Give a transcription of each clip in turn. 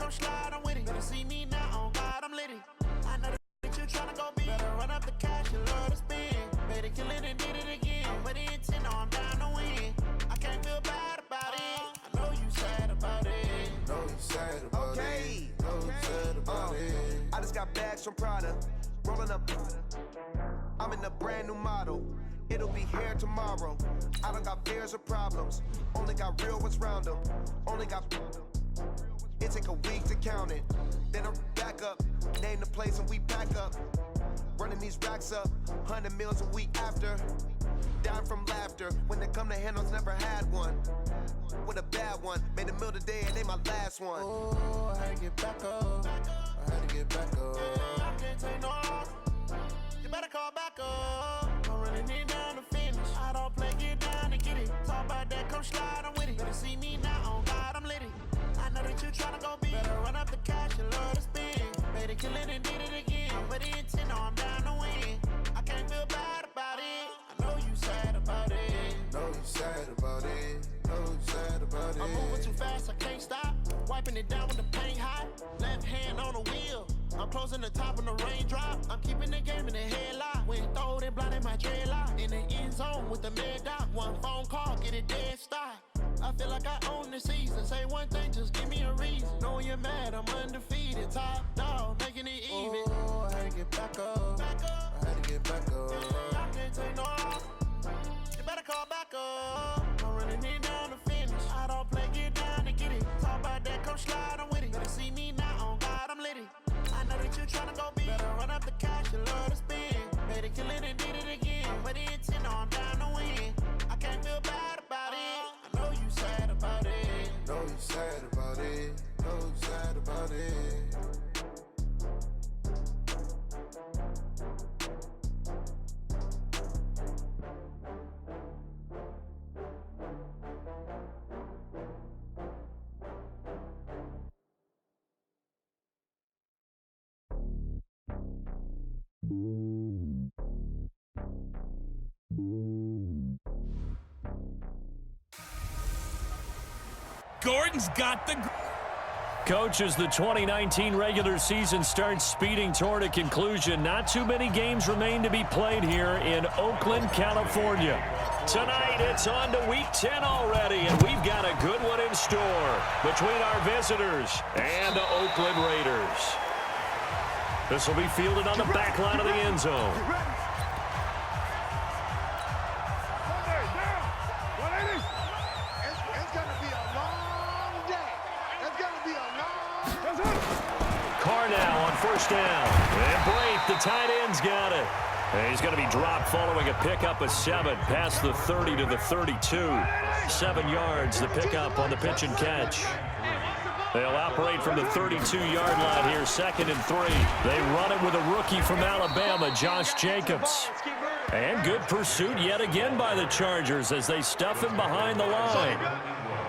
come slide, I'm with it. Better see me now, on God, I'm litty. I know that you tryna go big. Better run up the cash, you love to spend. Better kill it and did it again. I'm with the intent, no, I'm down to win. I can't feel bad about it. I know you sad about it. Know you sad about it. Know you sad about it. I just got bags from Prada, rolling up. I'm in a brand new model. It'll be here tomorrow. I don't got fears or problems. Only got real ones round them. Only got. It take a week to count it. Then I'm back up. Name the place and we pack up. Running these racks up. 100 meals a week after. Down from laughter. When they come to handles, never had one. With a bad one. Made a meal today and they my last one. Oh, I had to get back up. I had to get back up. I can't take no loss. You better call back up. I'm running it down to finish. I don't play, get down and get it. Talk about that, come slide, I'm with it. Better see me now, on God, I'm litty. I know that you tryna go big. Better run up the cash, you love to spend. Better kill it and did it again. I'm with the intent, no, I'm down to win. I can't feel bad about it. I know you sad about it. Know you sad about it. Know you sad about it. I'm moving too fast, I can't stop. Wiping it down with the paint hot. Left hand on the wheel. I'm closing the top when the raindrop. I'm keeping the game in the headlock. When throw it, blinding my dreadlock. In the end zone with the mad dot. One phone call, get it dead stop. I feel like I own the season. Say one thing, just give me a reason. Knowing you're mad, I'm undefeated. Top dog, making it even. Oh, I had to get back up. I had to get back up. I can't take no loss. You better call back up. I'm running it down to finish. I don't play, get down to get it. Talk about that, come slide, I'm with it. Better see me now, on God, I'm litty. I know that you tryna go big. Better run up the cash, you love to spend. Better kill it and did it again. With the intent, no, I'm down to win. I can't feel bad about it. I know you sad about it. Know you sad about it. Know you sad about it. Gordon's got the... Coach, as the 2019 regular season starts speeding toward a conclusion, not too many games remain to be played here in Oakland, California. Tonight, it's on to Week 10 already, and we've got a good one in store between our visitors and the Oakland Raiders. This will be fielded on the back line of the end zone. First down. And Braith, the tight end's got it. And he's going to be dropped following a pickup of 7 past the 30 to the 32. 7 yards, the pickup on the pitch and catch. They'll operate from the 32-yard line here, 2nd and 3. They run it with a rookie from Alabama, Josh Jacobs. And good pursuit yet again by the Chargers as they stuff him behind the line.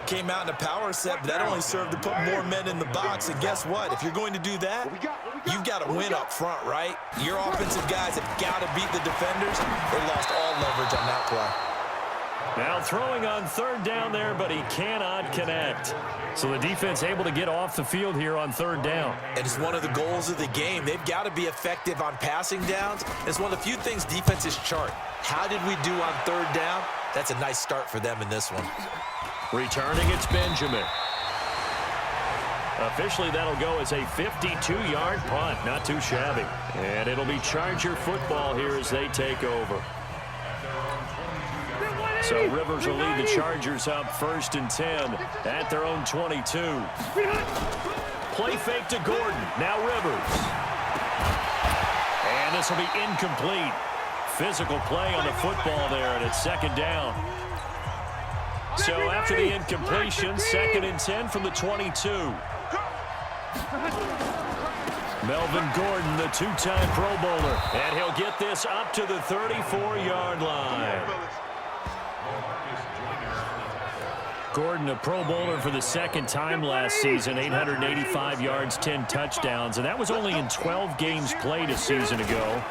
Came out in a power set, but that only served to put more men in the box. And guess what? If you're going to do that, you've got to win up front, right? Your offensive guys have got to beat the defenders. They lost all leverage on that play. Now throwing on 3rd down there, but he cannot connect. So the defense able to get off the field here on 3rd down. And it's one of the goals of the game. They've got to be effective on passing downs. It's one of the few things defenses chart. How did we do on 3rd down? That's a nice start for them in this one. Returning, it's Benjamin. Officially, that'll go as a 52-yard punt. Not too shabby. And it'll be Charger football here as they take over. So Rivers will lead the Chargers up 1st and 10 at their own 22. Play fake to Gordon. Now Rivers. And this will be incomplete. Physical play on the football there, and it's 2nd down. So after the incompletion, 2nd and 10 from the 22. Melvin Gordon, the 2-time Pro Bowler. And he'll get this up to the 34-yard line. Gordon, a Pro Bowler for the second time last season, 885 yards, 10 touchdowns, and that was only in 12 games played a season ago.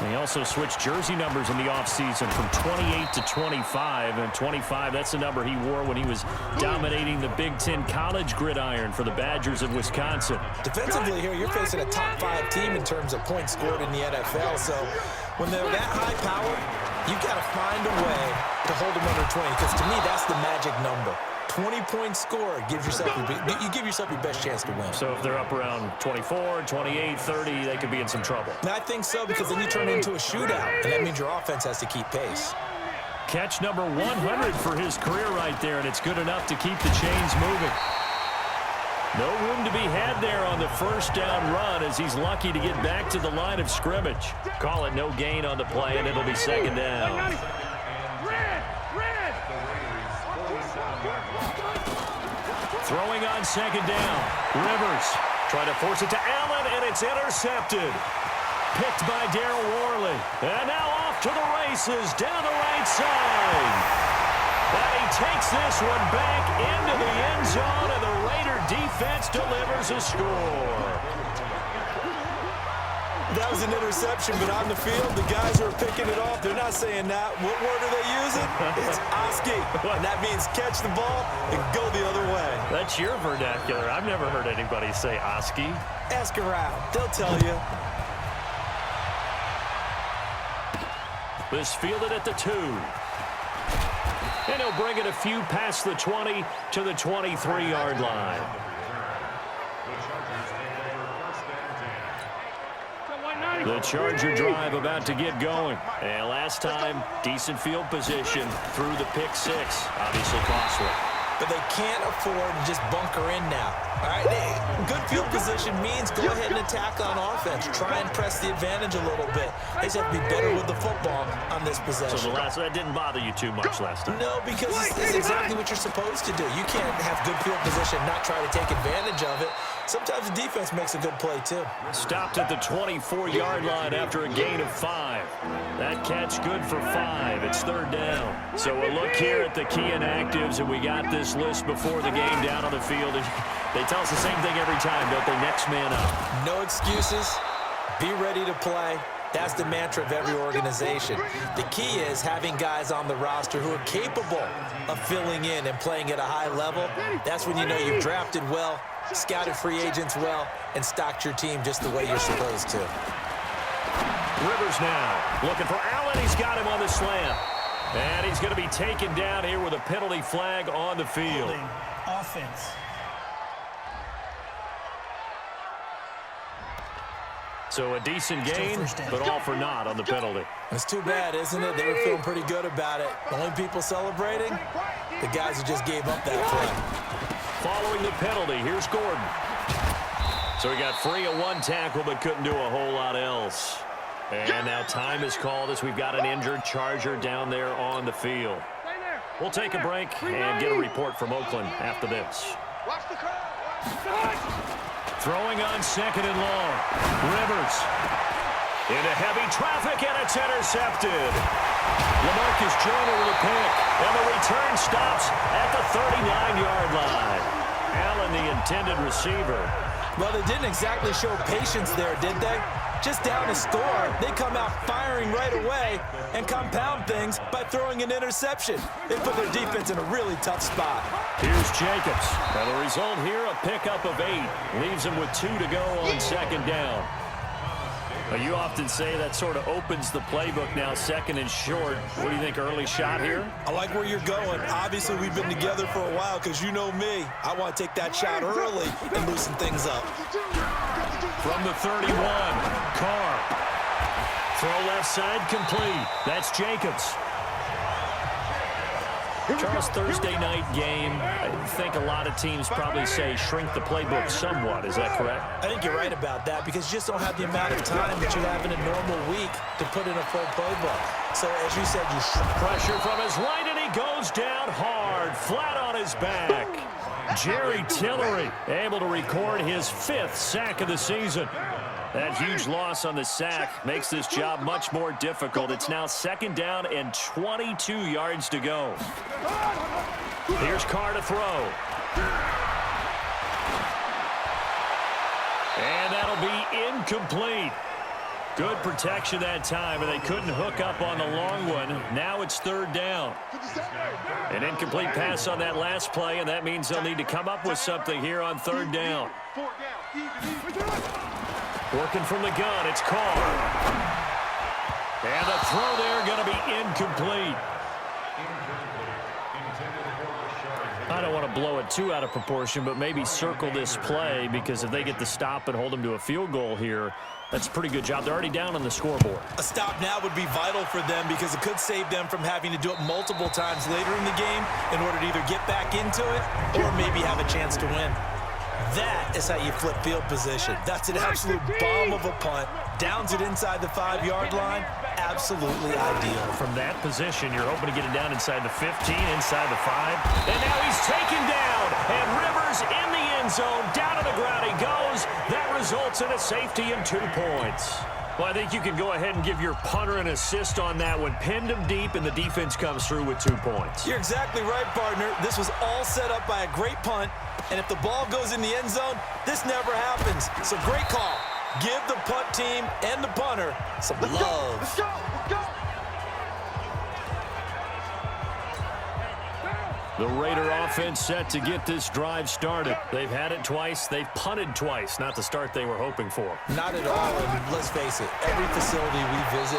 And he also switched jersey numbers in the offseason from 28 to 25, and 25, that's the number he wore when he was dominating the Big Ten college gridiron for the Badgers of Wisconsin. Defensively here, you're facing a top 5 team in terms of points scored in the NFL, so when they're that high powered, you've got to find a way to hold them under 20, because to me, that's the magic number. 20-point score gives yourself you give yourself your best chance to win. So if they're up around 24, 28, 30, they could be in some trouble. And I think so, because then you turn it into a shootout, and that means your offense has to keep pace. Catch number 100 for his career right there, and it's good enough to keep the chains moving. No room to be had there on the first down run, as he's lucky to get back to the line of scrimmage. Call it no gain on the play, and it'll be second down. Throwing on second down. Rivers trying to force it to Allen, and it's intercepted. Picked by Darryl Worley. And now off to the races down the right side. And he takes this one back into the end zone, and the Raider defense delivers a score. That was an interception, but on the field, the guys who are picking it off, they're not saying that. What word are they using? It's Oski, and that means catch the ball and go the other way. That's your vernacular. I've never heard anybody say Oski. Ask around. They'll tell you. This fielded at the 2. And he'll bring it a few past the 20 to the 23-yard line. The Charger drive about to get going. And last time, decent field position through the pick 6. Obviously costly. But they can't afford to just bunker in now. All right, good field position means go ahead and attack on offense. Try and press the advantage a little bit. They just have to be better with the football on this possession. So that didn't bother you too much last time? No, because it's exactly what you're supposed to do. You can't have good field position and not try to take advantage of it. Sometimes the defense makes a good play, too. Stopped at the 24-yard line after a gain of 5. That catch good for 5. It's third down. So a look here at the key inactives, and we got this list before the game down on the field. They tell us the same thing every time, don't they? Next man up. No excuses. Be ready to play. That's the mantra of every organization. The key is having guys on the roster who are capable of filling in and playing at a high level. That's when you know you've drafted well, scouted free agents well, and stocked your team just the way you're supposed to. Rivers now looking for Allen. He's got him on the slant. And he's going to be taken down here with a penalty flag on the field. Offense. So a decent gain, but all for naught on the penalty. It's too bad, isn't it? They were feeling pretty good about it. The only people celebrating, the guys who just gave up that play. Following the penalty, here's Gordon. So he got free of one tackle, but couldn't do a whole lot else. And now time is called as we've got an injured Charger down there on the field. We'll take a break and get a report from Oakland after this. Throwing on second and long. Rivers into heavy traffic, and it's intercepted. LaMarcus Joyner with a pick, and the return stops at the 39-yard line. Allen, the intended receiver. Well, they didn't exactly show patience there, did they? Just down a score, they come out firing right away and compound things by throwing an interception. They put their defense in a really tough spot. Here's Jacobs. And the result here, a pickup of 8. Leaves him with 2 to go on second down. Now, you often say that sort of opens the playbook now, second and short. What do you think, early shot here? I like where you're going. Obviously, we've been together for a while because you know me. I want to take that shot early and loosen things up. From the 31, Carr. Throw left side complete. That's Jacobs. Charles, Thursday night game. I think a lot of teams probably say shrink the playbook somewhat. Is that correct? I think you're right about that because you just don't have the amount of time that you have in a normal week to put in a full playbook. So, as you said, you pressure from his right, and he goes down hard, flat on his back. Jerry Tillery able to record his 5th sack of the season. That huge loss on the sack makes this job much more difficult. It's now 2nd down and 22 yards to go. Here's Carr to throw. And that'll be incomplete. Good protection that time, and they couldn't hook up on the long one. Now it's 3rd down. An incomplete pass on that last play, and that means they'll need to come up with something here on 3rd down. Working from the gun, it's Carr. And the throw there going to be incomplete. I don't want to blow it too out of proportion, but maybe circle this play, because if they get the stop and hold them to a field goal here, that's a pretty good job. They're already down on the scoreboard. A stop now would be vital for them, because it could save them from having to do it multiple times later in the game in order to either get back into it or maybe have a chance to win. That is how you flip field position. That's an absolute bomb of a punt. Downs it inside the 5-yard line. Absolutely ideal. From that position, you're hoping to get it down inside the 15, inside the 5. And now he's taken down. And Rivers in the end zone. Down to the ground he goes. That results in a safety and 2 points. Well, I think you can go ahead and give your punter an assist on that one. Pinned him deep, and the defense comes through with 2 points. You're exactly right, partner. This was all set up by a great punt. And if the ball goes in the end zone, this never happens. So great call. Give the punt team and the punter some love. Let's go. The Raider offense set to get this drive started. They've had it twice. They've punted twice. Not the start they were hoping for. Not at all. And let's face it, every facility we visit,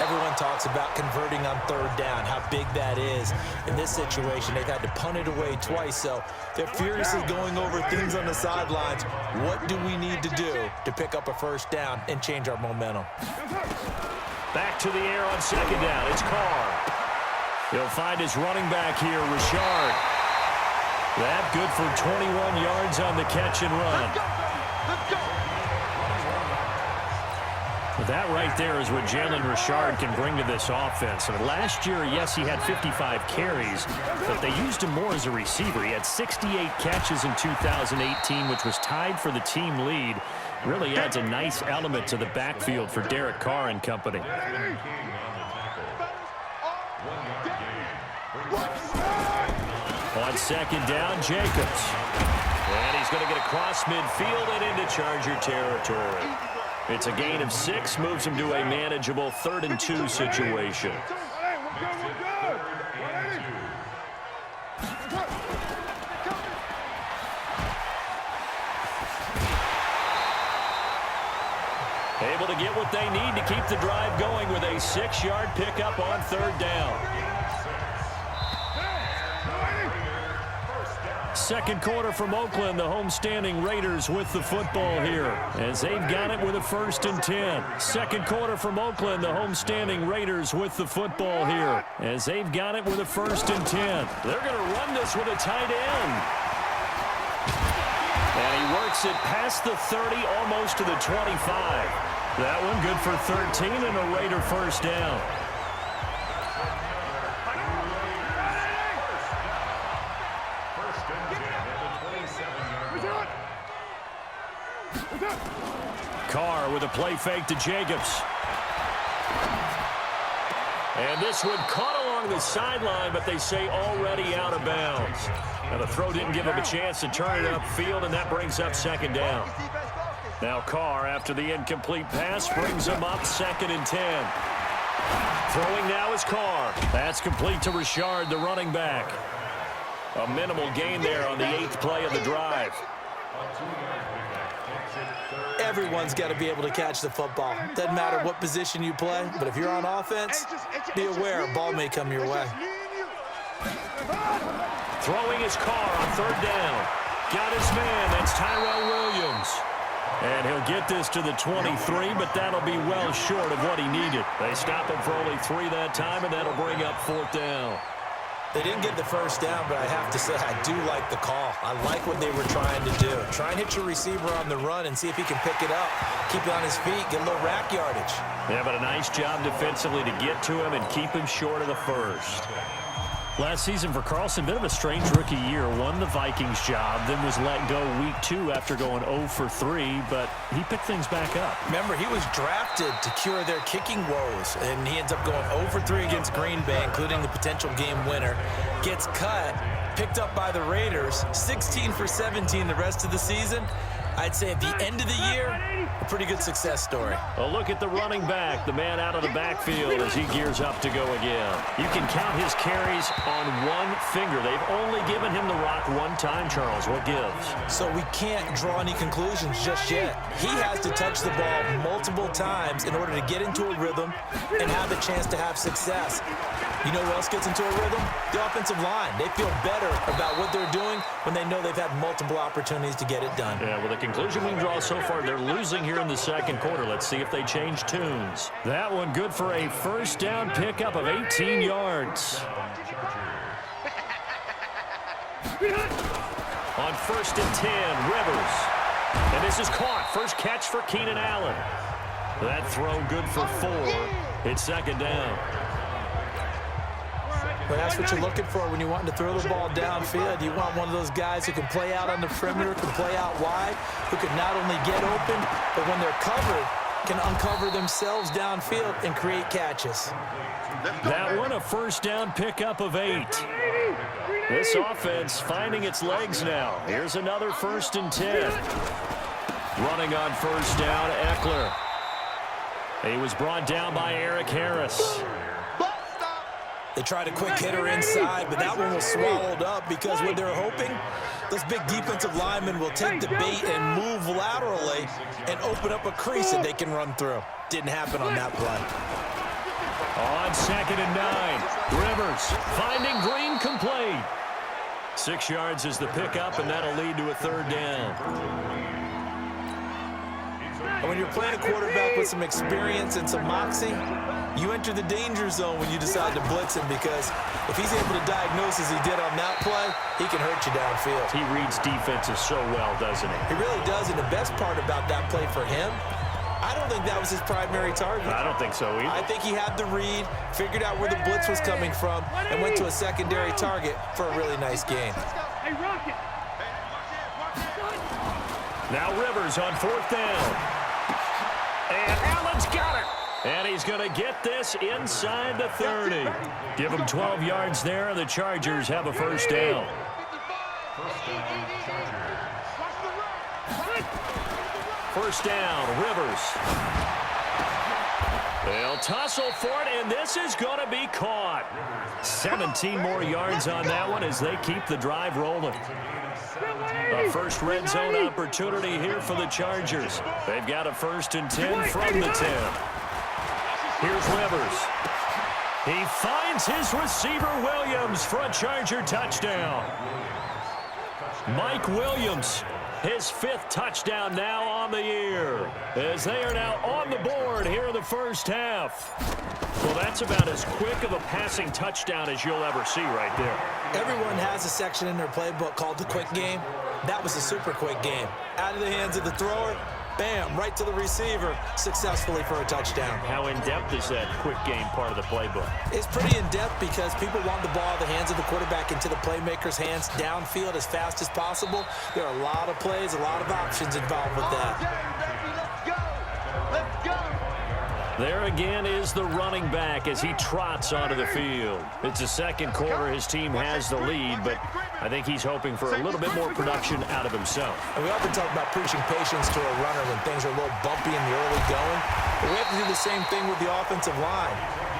everyone talks about converting on 3rd down, how big that is. In this situation, they've had to punt it away twice, so they're furiously going over things on the sidelines. What do we need to do to pick up a 1st down and change our momentum? Back to the air on 2nd down. It's Carr. He'll find his running back here, Richard. That good for 21 yards on the catch and run. Let's go. That right there is what Jalen Richard can bring to this offense. I mean, last year, yes, he had 55 carries, but they used him more as a receiver. He had 68 catches in 2018, which was tied for the team lead. Really adds a nice element to the backfield for Derek Carr and company. On 2nd down, Jacobs. And he's going to get across midfield and into Charger territory. It's a gain of 6, moves him to a manageable 3rd and 2 situation. Able to get what they need to keep the drive going with a 6-yard pickup on 3rd down. Second quarter from Oakland, the homestanding Raiders with the football here as they've got it with a 1st and 10. Second quarter from Oakland, the homestanding Raiders with the football here as they've got it with a 1st and 10. They're going to run this with a tight end. And he works it past the 30, almost to the 25. That one good for 13 and a Raider 1st down. Carr with a play fake to Jacobs. And this one caught along the sideline, but they say already out of bounds. Now the throw didn't give him a chance to turn it upfield, and that brings up 2nd down. Now Carr, after the incomplete pass, brings him up 2nd and 10. Throwing now is Carr. That's complete to Richard, the running back. A minimal gain there on the 8th play of the drive. Everyone's got to be able to catch the football. Doesn't matter what position you play, but if you're on offense, be aware a ball may come your way. Throwing his Carr on 3rd down. Got his man. That's Tyrell Williams. And he'll get this to the 23, but that'll be well short of what he needed. They stop him for only 3 that time, and that'll bring up 4th down. They didn't get the 1st down, but I have to say I do like the call. I like what they were trying to do. Try and hit your receiver on the run and see if he can pick it up. Keep it on his feet, get a little rack yardage. Yeah, but a nice job defensively to get to him and keep him short of the 1st. Last season for Carlson, bit of a strange rookie year. Won the Vikings job, then was let go week 2 after going 0 for 3, but he picked things back up. Remember, he was drafted to cure their kicking woes, and he ends up going 0 for 3 against Green Bay, including the potential game winner. Gets cut, picked up by the Raiders, 16 for 17 the rest of the season. I'd say at the end of the year, a pretty good success story. A look at the running back, the man out of the backfield as he gears up to go again. You can count his carries on one finger. They've only given him the rock one time, Charles. What gives? So we can't draw any conclusions just yet. He has to touch the ball multiple times in order to get into a rhythm and have a chance to have success. You know who else gets into a rhythm? The offensive line. They feel better about what they're doing when they know they've had multiple opportunities to get it done. Yeah, well, the conclusion we can draw so far, they're losing here in the second quarter. Let's see if they change tunes. That one good for a first down pickup of 18 yards. On 1st and 10, Rivers. And this is caught. First catch for Keenan Allen. That throw good for 4. It's second down. But that's what you're looking for when you want to throw the ball downfield. You want one of those guys who can play out on the perimeter, can play out wide, who can not only get open, but when they're covered, can uncover themselves downfield and create catches. That one a first down pickup of 8. This offense finding its legs now. Here's another 1st and 10. Running on first down, Eckler. He was brought down by Eric Harris. They tried a quick hitter inside, but that one was swallowed up because what they're hoping, those big defensive linemen will take the bait and move laterally and open up a crease that they can run through. Didn't happen on that play. On 2nd and 9, Rivers finding Green complete. 6 yards is the pickup, and that'll lead to a 3rd down. And when you're playing a quarterback with some experience and some moxie, you enter the danger zone when you decide to blitz him, because if he's able to diagnose as he did on that play, he can hurt you downfield. He reads defenses so well, doesn't he? He really does, and the best part about that play for him, I don't think that was his primary target. I don't think so either. I think he had the read, figured out where the blitz was coming from, and went to a secondary target for a really nice gain. Now Rivers on 4th down. And Allen's got it. And he's going to get this inside the 30. Give him 12 yards there, and the Chargers have a first down. First down, Rivers. They'll tussle for it, and this is going to be caught. 17 more yards on that one as they keep the drive rolling. A first red zone opportunity here for the Chargers. They've got a 1st and 10 from the 10. Here's Rivers. He finds his receiver, Williams, for a Charger touchdown. Mike Williams, his 5th touchdown now on the year, as they are now on the board here in the first half. Well, that's about as quick of a passing touchdown as you'll ever see right there. Everyone has a section in their playbook called the quick game. That was a super quick game. Out of the hands of the thrower, bam, right to the receiver, successfully for a touchdown. How in-depth is that quick game part of the playbook? It's pretty in-depth because people want the ball out of the hands of the quarterback into the playmaker's hands downfield as fast as possible. There are a lot of plays, a lot of options involved with that. Let's go. There again is the running back as he trots onto the field. It's the second quarter. His team has the lead, but I think he's hoping for a little bit more production out of himself. And we often talk about preaching patience to a runner when things are a little bumpy in the early going, but we have to do the same thing with the offensive line.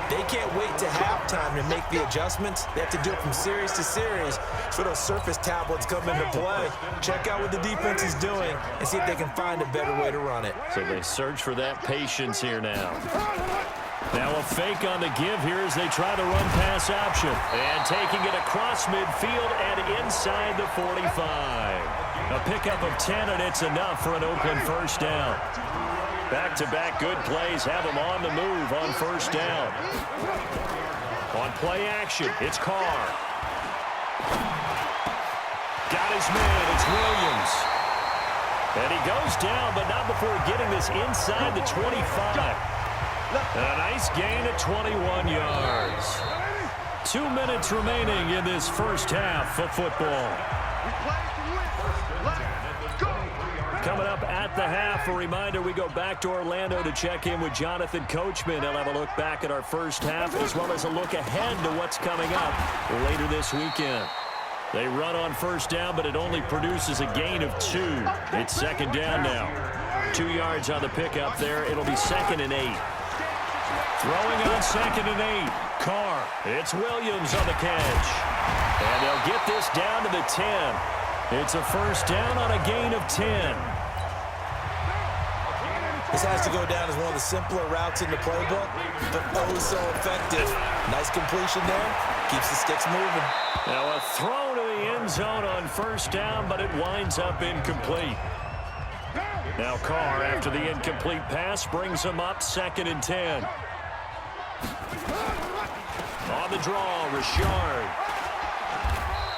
They can't wait to halftime to make the adjustments. They have to do it from series to series so those surface tablets come into play. Check out what the defense is doing and see if they can find a better way to run it. So they search for that patience here now. Now a fake on the give here as they try the run-pass option. And taking it across midfield and inside the 45. A pickup of 10, and it's enough for an Oakland first down. Back-to-back good plays have him on the move on first down. On play action, it's Carr. Got his man, it's Williams. And he goes down, but not before getting this inside the 25. And a nice gain at 21 yards. 2 minutes remaining in this first half of football. Coming up at the half, a reminder, we go back to Orlando to check in with Jonathan Coachman. He'll have a look back at our first half as well as a look ahead to what's coming up later this weekend. They run on first down, but it only produces a gain of 2. It's second down now. 2 yards on the pickup there. It'll be 2nd and 8. Throwing on 2nd and 8. Carr. It's Williams on the catch. And they'll get this down to the 10. It's a first down on a gain of 10. This has to go down as one of the simpler routes in the playbook, but oh so effective. Nice completion there. Keeps the sticks moving. Now a throw to the end zone on first down, but it winds up incomplete. Now Carr, after the incomplete pass, brings him up 2nd and 10. On the draw, Richard.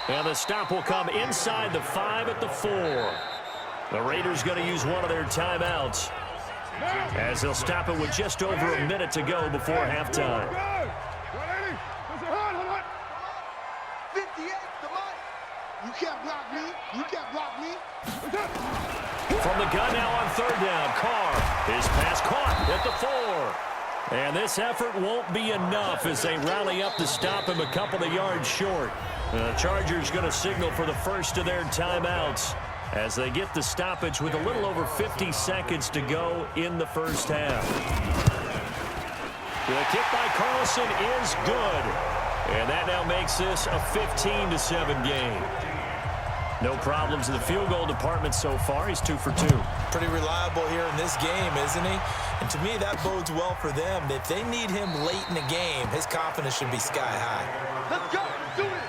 And the stop will come inside the 5 at the 4. The Raiders going to use one of their timeouts as they'll stop it with just over a minute to go before halftime. You can't block me. You can't block me. From the gun now on 3rd down, Carr. His pass caught at the 4. And this effort won't be enough as they rally up to stop him a couple of yards short. The Chargers going to signal for the first of their timeouts as they get the stoppage with a little over 50 seconds to go in the first half. The kick by Carlson is good. And that now makes this a 15-7 game. No problems in the field goal department so far. He's 2 for 2. Pretty reliable here in this game, isn't he? And to me, that bodes well for them. If they need him late in the game, his confidence should be sky high. Let's go. Do it.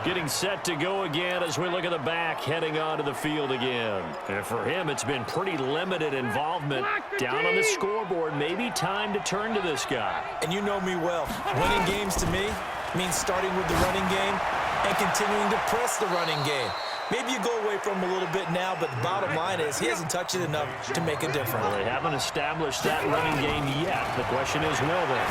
Getting set to go again as we look at the back heading onto the field again. And for him, it's been pretty limited involvement down on the scoreboard. Maybe time to turn to this guy. And you know me well. Winning games to me means starting with the running game and continuing to press the running game. Maybe you go away from him a little bit now, but the bottom line is he hasn't touched it enough to make a difference. Well, they haven't established that running game yet. The question is, will they?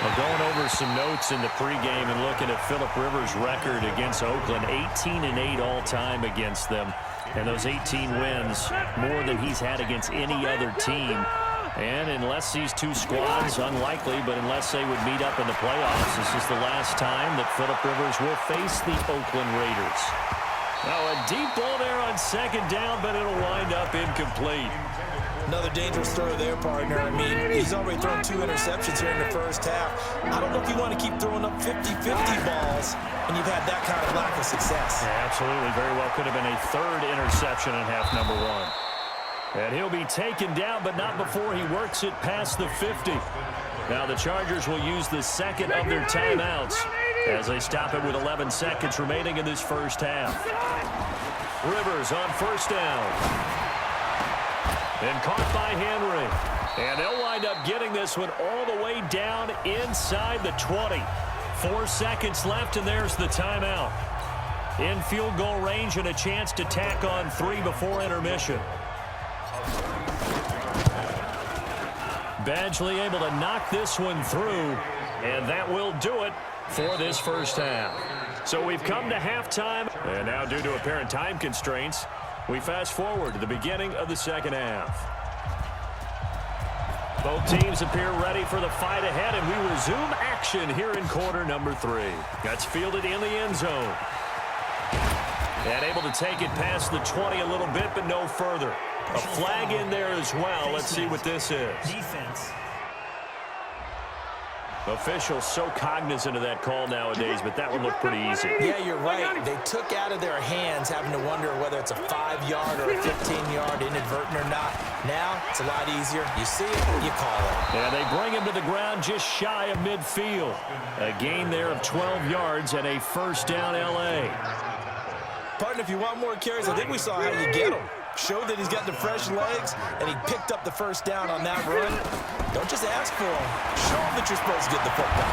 Well, going over some notes in the pregame and looking at Phillip Rivers' record against Oakland, 18-8 all-time against them. And those 18 wins, more than he's had against any other team. And unless these two squads, unlikely, but unless they would meet up in the playoffs, this is the last time that Phillip Rivers will face the Oakland Raiders. Now a deep ball there on 2nd down, but it'll wind up incomplete. Another dangerous throw there, partner. I mean, he's already thrown 2 interceptions here in the first half. I don't know if you want to keep throwing up 50-50 balls, and you've had that kind of lack of success. Yeah, absolutely. Very well could have been a 3rd interception in half number 1. And he'll be taken down, but not before he works it past the 50. Now the Chargers will use the 2nd of their timeouts as they stop it with 11 seconds remaining in this first half. Rivers on first down. And caught by Henry. And they'll wind up getting this one all the way down inside the 20. 4 seconds left, and there's the timeout. In field goal range and a chance to tack on 3 before intermission. Badgley able to knock this one through, and that will do it for this first half. So we've come to halftime, and now due to apparent time constraints, we fast forward to the beginning of the second half. Both teams appear ready for the fight ahead, and we resume action here in quarter number 3. That's fielded in the end zone. And able to take it past the 20 a little bit, but no further. A flag in there as well. Let's see what this is. Defense. Officials so cognizant of that call nowadays, but that would look pretty easy. Yeah, you're right. They took out of their hands having to wonder whether it's a 5-yard or a 15-yard inadvertent or not. Now, it's a lot easier. You see it, you call it. Yeah, they bring him to the ground just shy of midfield. A gain there of 12 yards and a first down L.A. Partner, if you want more carries, I think we saw how you get them. Showed that he's got the fresh legs, and he picked up the first down on that run. Don't just ask for him. Show him that you're supposed to get the football.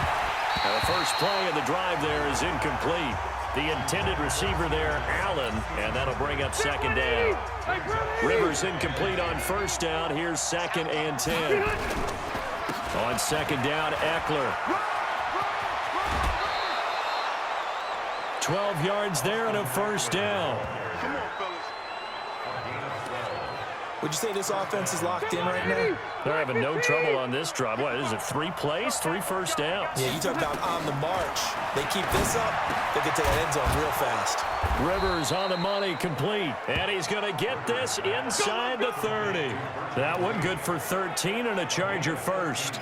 Now the first play of the drive there is incomplete. The intended receiver there, Allen, and that'll bring up second down. Rivers incomplete on first down. Here's 2nd and 10. On second down, Eckler. 12 yards there and a first down. Would you say this offense is locked in right now? They're having no trouble on this drive. What is it, 3 plays, 3 first downs? Yeah, you talk about on the march. They keep this up, they get to that end zone real fast. Rivers on the money, complete. And he's going to get this inside the 30. That one good for 13 and a Charger first.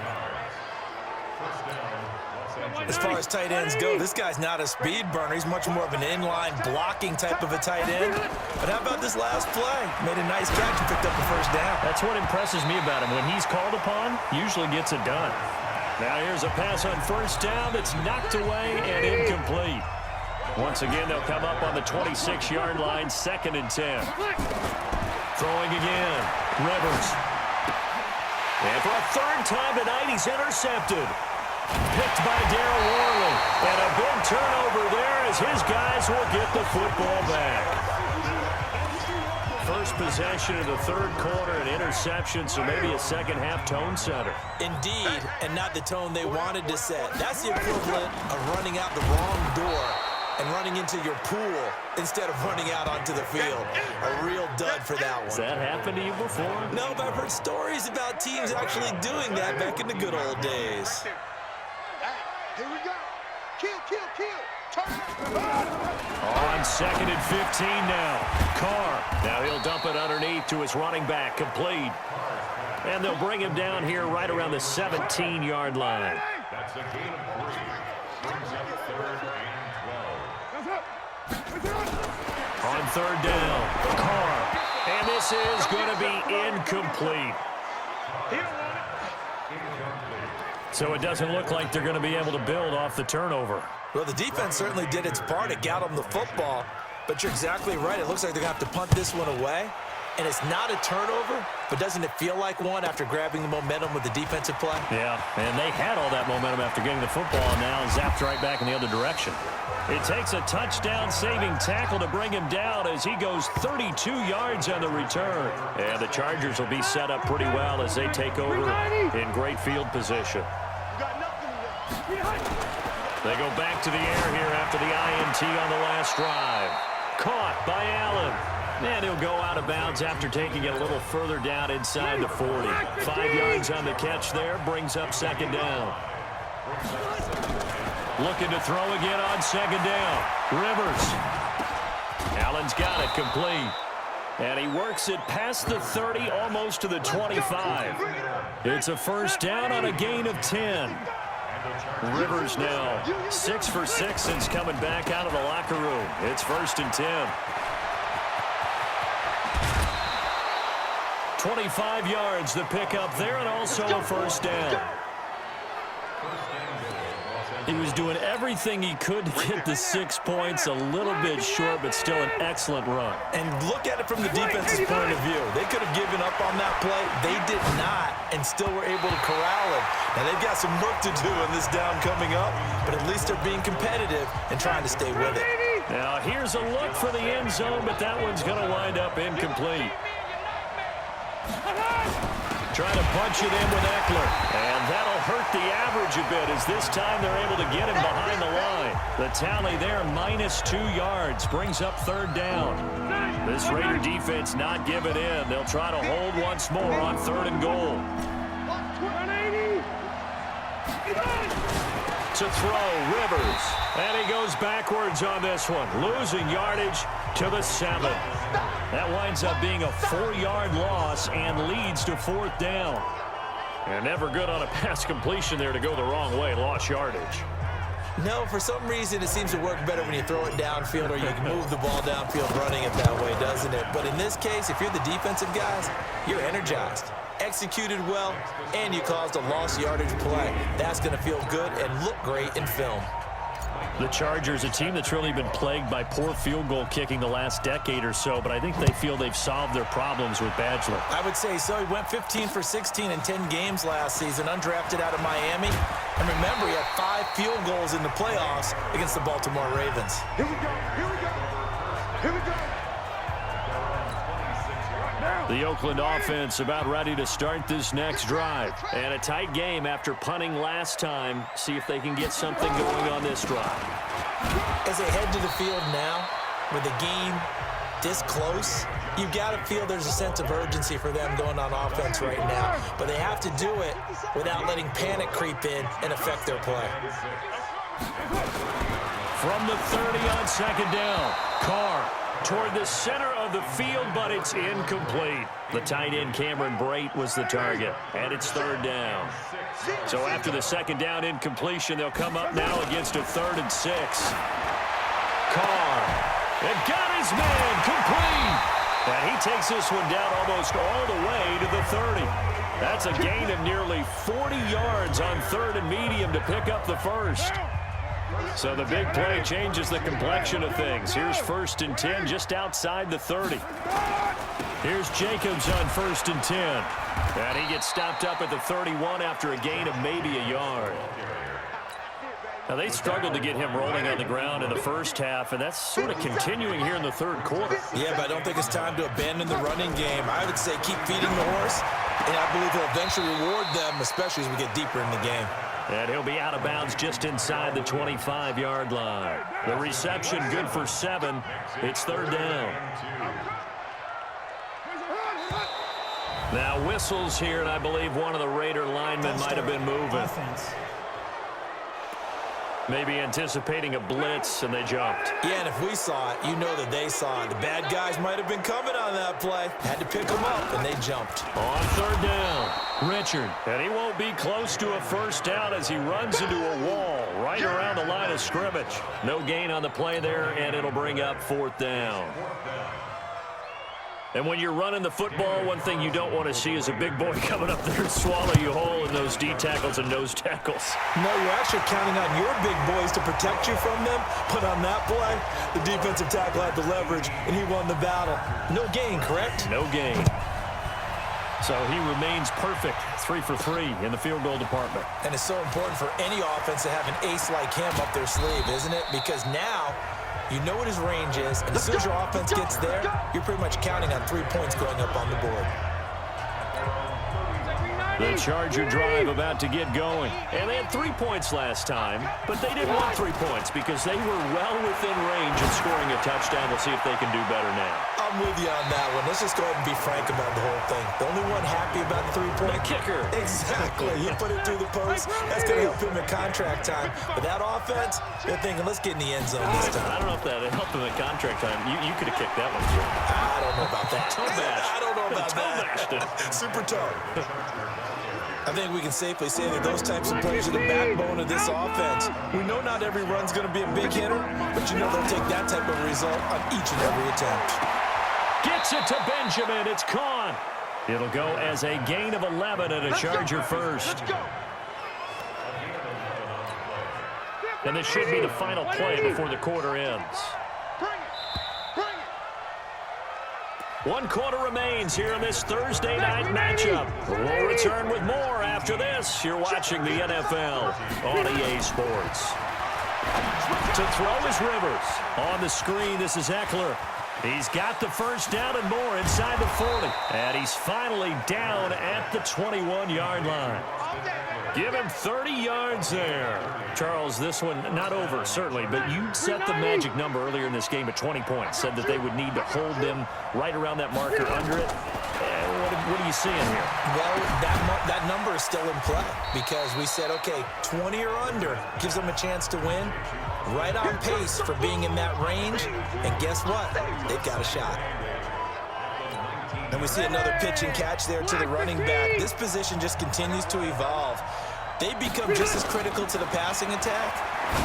As far as tight ends go, this guy's not a speed burner. He's much more of an inline blocking type of a tight end. But how about this last play? Made a nice catch and picked up the first down. That's what impresses me about him. When he's called upon, usually gets it done. Now here's a pass on first down that's knocked away and incomplete. Once again, they'll come up on the 26-yard line, 2nd and 10. Throwing again, Rivers. And for a 3rd time tonight, he's intercepted. Picked by Darryl Worley. And a big turnover there as his guys will get the football back. First possession of the 3rd quarter, an interception, so maybe a second-half tone setter. Indeed, and not the tone they wanted to set. That's the equivalent of running out the wrong door and running into your pool instead of running out onto the field. A real dud for that one. Has that happened to you before? No, but I've heard stories about teams actually doing that back in the good old days. Here we go. Kill. Turn. On 2nd and 15 now. Carr. Now he'll dump it underneath to his running back. Complete. And they'll bring him down here right around the 17-yard line. That's a gain of 3. Brings up 3rd and 12. On 3rd down. Carr. And this is going to be incomplete. So it doesn't look like they're going to be able to build off the turnover. Well, the defense certainly did its part. It got them the football. But you're exactly right. It looks like they're going to have to punt this one away. And it's not a turnover, but doesn't it feel like one after grabbing the momentum with the defensive play? Yeah, and they had all that momentum after getting the football, and now zapped right back in the other direction. It takes a touchdown-saving tackle to bring him down as he goes 32 yards on the return. And the Chargers will be set up pretty well as they take over in great field position. They go back to the air here after the INT on the last drive. Caught by Allen. And he'll go out of bounds after taking it a little further down inside the 40. 5 yards on the catch there, brings up 2nd down. Looking to throw again on 2nd down. Rivers. Allen's got it complete. And he works it past the 30, almost to the 25. It's a first down on a gain of 10. Rivers now 6 for 6 since coming back out of the locker room. It's 1st and 10. 25 yards the pickup there, and also a first down. He was doing everything he could to get the 6 points, a little bit short, but still an excellent run. And look at it from the defense's point of view. They could have given up on that play. They did not, and still were able to corral him. Now, they've got some work to do in this down coming up, but at least they're being competitive and trying to stay with it. Now, here's a look for the end zone, but that one's going to wind up incomplete. Trying to punch it in with Eckler. And that'll hurt the average a bit as this time they're able to get him behind the line. The tally there, -2 yards, brings up 3rd down. This Raider defense not giving in. They'll try to hold once more on 3rd and goal. To throw, Rivers. And he goes backwards on this one, losing yardage to the 7. That winds up being a 4-yard loss and leads to 4th down. And never good on a pass completion there to go the wrong way, lost yardage. No, for some reason it seems to work better when you throw it downfield or you can move the ball downfield running it that way, doesn't it? But in this case, if you're the defensive guys, you're energized, executed well, and you caused a lost yardage play. That's going to feel good and look great in film. The Chargers, a team that's really been plagued by poor field goal kicking the last decade or so, but I think they feel they've solved their problems with Badgler. I would say so. He went 15 for 16 in 10 games last season, undrafted out of Miami. And remember, he had 5 field goals in the playoffs against the Baltimore Ravens. Here we go. The The Oakland offense about ready to start this next drive. And a tight game after punting last time. See if they can get something going on this drive. As they head to the field now, with the game this close, you've got to feel there's a sense of urgency for them going on offense right now. But they have to do it without letting panic creep in and affect their play. From the 30 on second down, Carr toward the center of the field, but it's incomplete. The tight end Cameron Brate was the target, and it's third down. So after the second down incompletion, they'll come up now against a 3rd and 6. Carr, and got his man complete. And he takes this one down almost all the way to the 30. That's a gain of nearly 40 yards on 3rd and medium to pick up the first. So the big play changes the complexion of things. Here's 1st and 10 just outside the 30. Here's Jacobs on 1st and 10. And he gets stopped up at the 31 after a gain of maybe a yard. Now, they struggled to get him rolling on the ground in the first half, and that's sort of continuing here in the 3rd quarter. Yeah, but I don't think it's time to abandon the running game. I would say keep feeding the horse, and I believe he'll eventually reward them, especially as we get deeper in the game. And he'll be out of bounds just inside the 25-yard line. The reception good for 7. It's 3rd down. Now whistles here, and I believe one of the Raider linemen might have been moving. Maybe anticipating a blitz, and they jumped. Yeah, and if we saw it, you know that they saw it. The bad guys might have been coming on that play. Had to pick them up, and they jumped. On 3rd down, Richard. And he won't be close to a first down as he runs into a wall right around the line of scrimmage. No gain on the play there, and it'll bring up 4th down. And when you're running the football, one thing you don't want to see is a big boy coming up there and swallow you whole in those D tackles and nose tackles. No, you're actually counting on your big boys to protect you from them. But on that play, the defensive tackle had the leverage, and he won the battle. No gain, correct? No gain. So he remains perfect, 3 for 3 in the field goal department. And it's so important for any offense to have an ace like him up their sleeve, isn't it? Because now you know what his range is, and as soon as your offense gets there, you're pretty much counting on 3 points going up on the board. The Charger drive about to get going. And they had 3 points last time, but they didn't want 3 points because they were well within range of scoring a touchdown. We'll see if they can do better now. I'm with you on that one. Let's just go ahead and be frank about the whole thing. The only one happy about the 3-point kicker. Exactly. He put it through the post. That's going to help him at contract time. But that offense, they're thinking, let's get in the end zone this time. I don't know if that helped him at contract time. You could have kicked that one. I don't know about that. Toe bash. I don't know about that. Super toe. I think we can safely say that those types of players are the backbone of this offense. We know not every run's going to be a big hitter, but you know they'll take that type of result on each and every attempt. Gets it to Benjamin. It's caught. It'll go as a gain of 11 and a Charger first. And this should be the final play before the quarter ends. 1 quarter remains here in this Thursday night matchup. We'll return with more after this. You're watching the NFL on EA Sports. To throw is Rivers. On the screen, this is Eckler. He's got the first down and more inside the 40. And he's finally down at the 21-yard line. Give him 30 yards there. Charles, this one not over, certainly, but you set the magic number earlier in this game at 20 points. Said that they would need to hold them right around that marker under it. What are you seeing here? Well, that number is still in play because we said, okay, 20 or under gives them a chance to win. Right on pace for being in that range. And guess what? They've got a shot. And we see another pitch and catch there to the running back. This position just continues to evolve. They become just as critical to the passing attack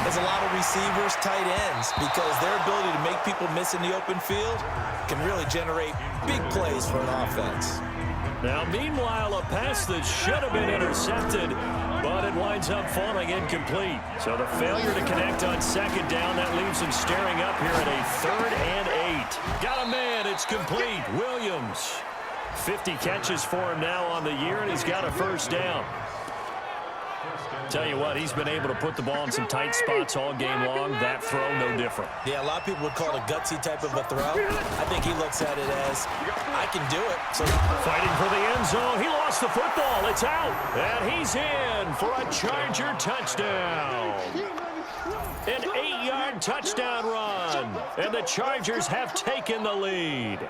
as a lot of receivers, tight ends, because their ability to make people miss in the open field can really generate big plays for an offense. Now, meanwhile, a pass that should have been intercepted, but it winds up falling incomplete. So the failure to connect on second down, that leaves him staring up here at a 3rd and 8. Got a man, it's complete. Williams, 50 catches for him now on the year, and he's got a first down. Tell you what, he's been able to put the ball in some tight spots all game long. That throw, no different. Yeah, a lot of people would call it a gutsy type of a throw. I think he looks at it as, I can do it. So fighting for the end zone. He lost the football. It's out. And he's in for a Charger touchdown. An 8-yard touchdown run. And the Chargers have taken the lead.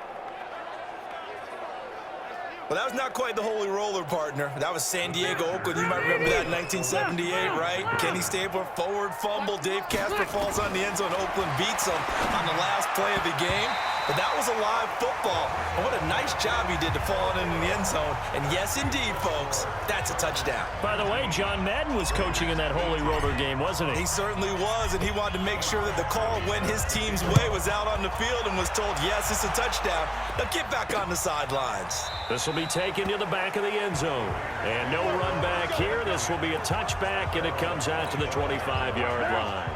Well, that was not quite the holy roller, partner. That was San Diego, Oakland. You might remember that in 1978, right? Kenny Stabler, forward fumble. Dave Casper falls on the end zone. Oakland beats him on the last play of the game. But that was a live football. And what a nice job he did to fall in the end zone. And yes, indeed, folks, that's a touchdown. By the way, John Madden was coaching in that holy roller game, wasn't he? He certainly was, and he wanted to make sure that the call went his team's way, was out on the field and was told, yes, it's a touchdown. Now get back on the sidelines. This will be taken to the back of the end zone. And no run back here. This will be a touchback, and it comes out to the 25-yard line.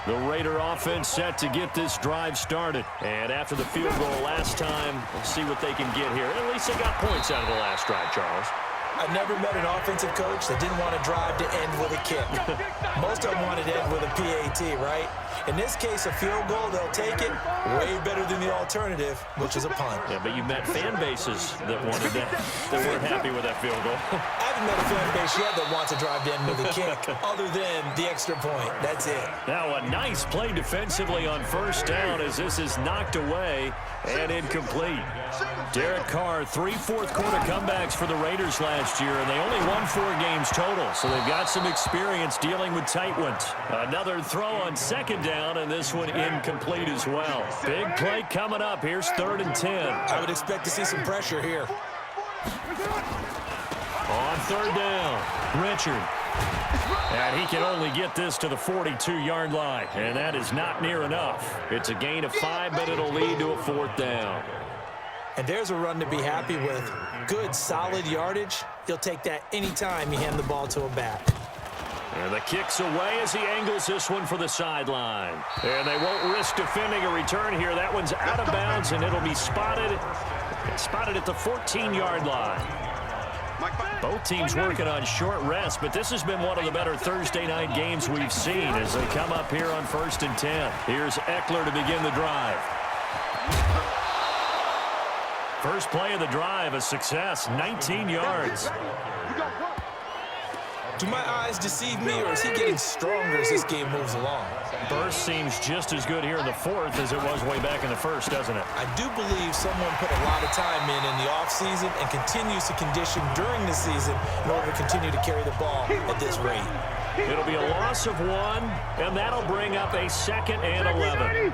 The Raider offense set to get this drive started. And after the field goal last time, we'll see what they can get here. At least they got points out of the last drive, Charles. I've never met an offensive coach that didn't want to drive to end with a kick. Most of them wanted to end with a PAT, right? In this case, a field goal, they'll take it. Way better than the alternative, which is a punt. Yeah, but you met fan bases that wanted that, that weren't happy with that field goal. I haven't met a fan base yet that wants to drive to end with a kick, other than the extra point. That's it. Now a nice play defensively on first down as this is knocked away and incomplete. Derek Carr, 3 fourth-quarter comebacks for the Raiders last year, and they only won 4 games total, so they've got some experience dealing with tight ones. Another throw on second down, and this one incomplete as well. Big play coming up. Here's 3rd and 10. I would expect to see some pressure here. On 3rd down, Richard. And he can only get this to the 42-yard line, and that is not near enough. It's a gain of 5, but it'll lead to a 4th down. And there's a run to be happy with. Good, solid yardage. You'll take that anytime you hand the ball to a back. And the kick's away as he angles this one for the sideline. And they won't risk defending a return here. That one's out of bounds, and it'll be spotted at the 14-yard line. Both teams working on short rest, but this has been one of the better Thursday night games we've seen as they come up here on 1st and 10. Here's Eckler to begin the drive. First play of the drive, a success, 19 yards. Do my eyes deceive me, or is he getting stronger as this game moves along? Burst seems just as good here in the 4th as it was way back in the 1st, doesn't it? I do believe someone put a lot of time in the offseason and continues to condition during the season in order to continue to carry the ball at this rate. It'll be a loss of 1, and that'll bring up a 2nd and 11.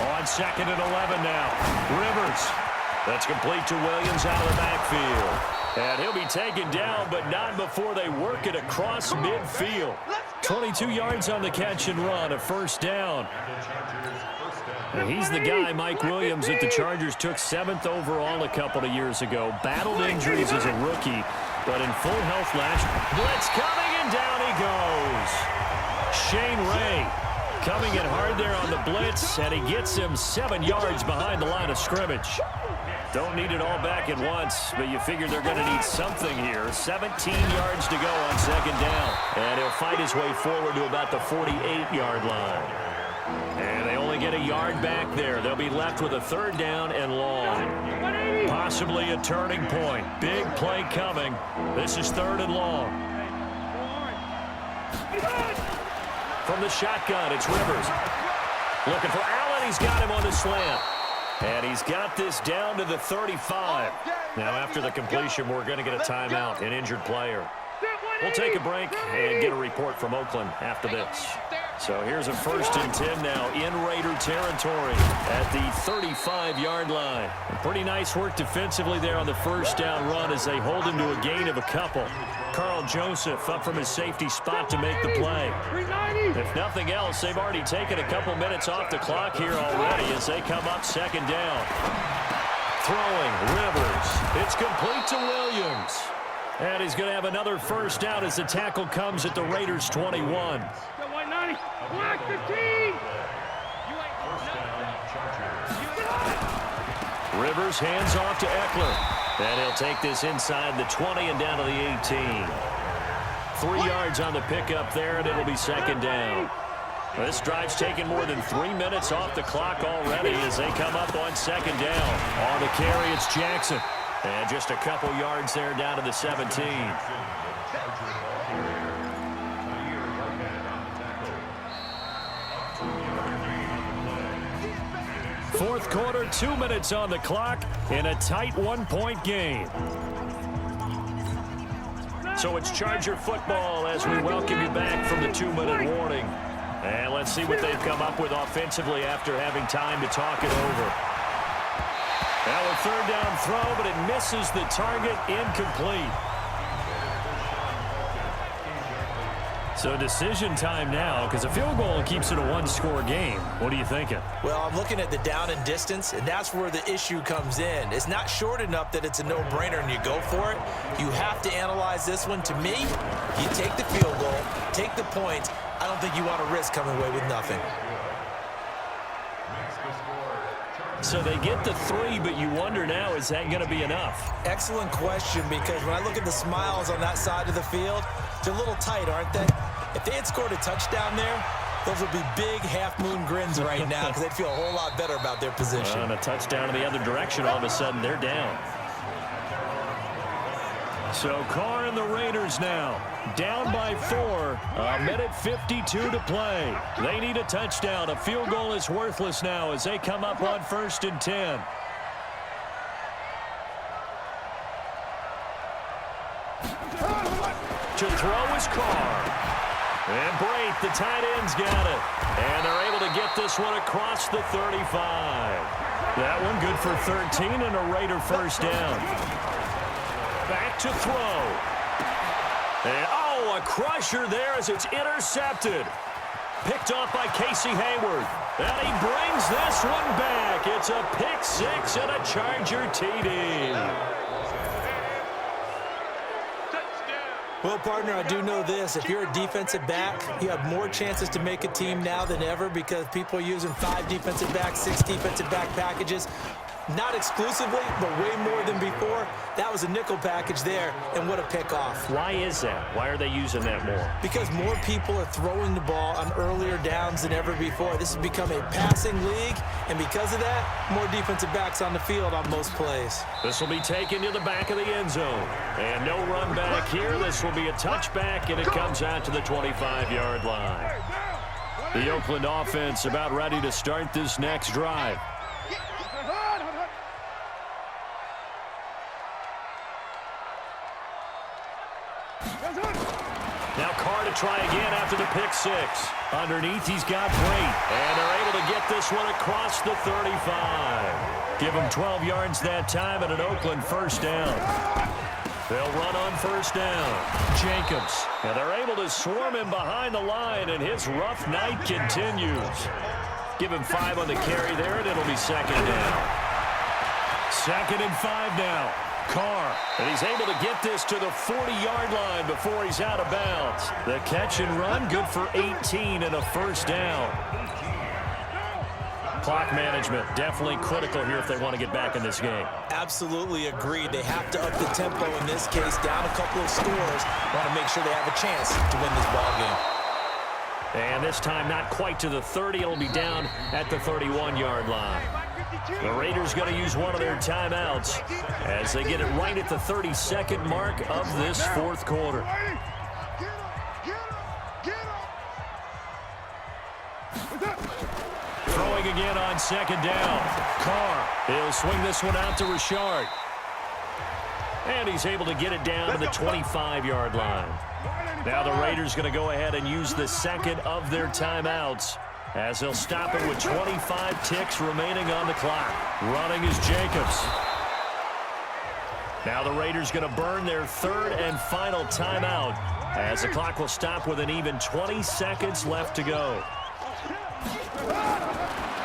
On 2nd and 11 now. Rivers. That's complete to Williams out of the backfield. And he'll be taken down, but not before they work it across midfield. 22 yards on the catch and run, a 1st down. And he's the guy, Mike Williams, that the Chargers took 7th overall a couple of years ago. Battled injuries as a rookie, but in full health last year. Blitz coming, and down he goes. Shane Ray coming in hard there on the blitz, and he gets him 7 yards behind the line of scrimmage. Don't need it all back at once, but you figure they're going to need something here. 17 yards to go on 2nd down. And he'll fight his way forward to about the 48-yard line. And they only get a yard back there. They'll be left with a 3rd down and long. Possibly a turning point. Big play coming. This is 3rd and long. From the shotgun, it's Rivers. Looking for Allen. He's got him on the slant. And he's got this down to the 35. Now, after the completion, we're going to get a timeout, an injured player. We'll take a break and get a report from Oakland after this. So here's a 1st and 10 now in Raider territory at the 35-yard line. Pretty nice work defensively there on the 1st down run as they hold him to a gain of a couple. Carl Joseph up from his safety spot to make the play. If nothing else, they've already taken a couple minutes off the clock here already as they come up 2nd down. Throwing, Rivers. It's complete to Williams. And he's going to have another 1st down as the tackle comes at the Raiders' 21. Rivers hands off to Eckler. And he'll take this inside the 20 and down to the 18. 3 yards on the pickup there, and it'll be second down. This drive's taken more than 3 minutes off the clock already as they come up on second down. On the carry, it's Jackson. And just a couple yards there down to the 17. Fourth quarter, 2 minutes on the clock in a tight 1-point game. So it's Charger football as we welcome you back from the 2-minute warning. And let's see what they've come up with offensively after having time to talk it over. Now a third down throw, but it misses the target, incomplete. So decision time now, because a field goal keeps it a one-score game. What are you thinking? Well, I'm looking at the down and distance, and that's where the issue comes in. It's not short enough that it's a no-brainer and you go for it. You have to analyze this one. To me, you take the field goal, take the points. I don't think you want to risk coming away with nothing. So they get the 3, but you wonder now, is that going to be enough? Excellent question, because when I look at the smiles on that side of the field, they're a little tight, aren't they? If they had scored a touchdown there, those would be big half-moon grins right now because they'd feel a whole lot better about their position. And a touchdown in the other direction, all of a sudden they're down. So Carr and the Raiders now down by 4. A minute 52 to play. They need a touchdown. A field goal is worthless now as they come up on 1st and 10. To throw is Carr. And Brate, the tight end's got it. And they're able to get this one across the 35. That one good for 13 and a Raider first down. Back to throw. And, oh, a crusher there as it's intercepted. Picked off by Casey Hayward. And he brings this one back. It's a pick 6 and a Charger TD. Well, partner, I do know this. If you're a defensive back, you have more chances to make a team now than ever because people are using 5 defensive backs, 6 defensive back packages. Not exclusively, but way more than before. That was a nickel package there, and what a pickoff. Why is that? Why are they using that more? Because more people are throwing the ball on earlier downs than ever before. This has become a passing league, and because of that, more defensive backs on the field on most plays. This will be taken to the back of the end zone. And no run back here. This will be a touchback, and it comes out to the 25-yard line. The Oakland offense about ready to start this next drive. Now Carr to try again after the pick 6. Underneath, he's got Brate. And they're able to get this one across the 35. Give him 12 yards that time and an Oakland first down. They'll run on first down. Jacobs. And they're able to swarm him behind the line, and his rough night continues. Give him 5 on the carry there, and it'll be second down. 2nd and 5 now. Carr, and he's able to get this to the 40-yard line before he's out of bounds. The catch and run, good for 18 and a first down. Clock management, definitely critical here if they want to get back in this game. Absolutely agreed. They have to up the tempo in this case, down a couple of scores. Want to make sure they have a chance to win this ball game. And this time not quite to the 30. It'll be down at the 31-yard line. The Raiders going to use one of their timeouts as they get it right at the 32nd mark of this fourth quarter. Throwing again on second down. Carr, he'll swing this one out to Richard. And he's able to get it down to the 25-yard line. Now the Raiders going to go ahead and use the second of their timeouts as they'll stop it with 25 ticks remaining on the clock. Running is Jacobs. Now the Raiders going to burn their third and final timeout as the clock will stop with an even 20 seconds left to go.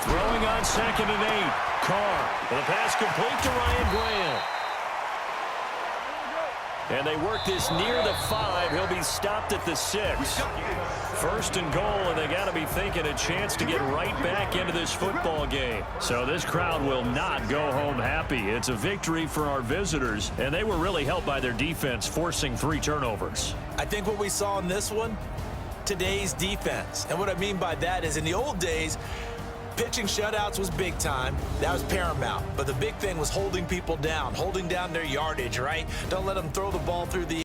Throwing on 2nd and 8. Carr with a pass complete to Ryan Grant. And they work this near the 5. He'll be stopped at the 6. First and goal, and they got to be thinking a chance to get right back into this football game. So this crowd will not go home happy. It's a victory for our visitors, and they were really helped by their defense, forcing 3 turnovers. I think what we saw in this one, today's defense. And what I mean by that is in the old days, pitching shutouts was big time. That was paramount. But the big thing was holding people down, holding down their yardage, right? Don't let them throw the ball through the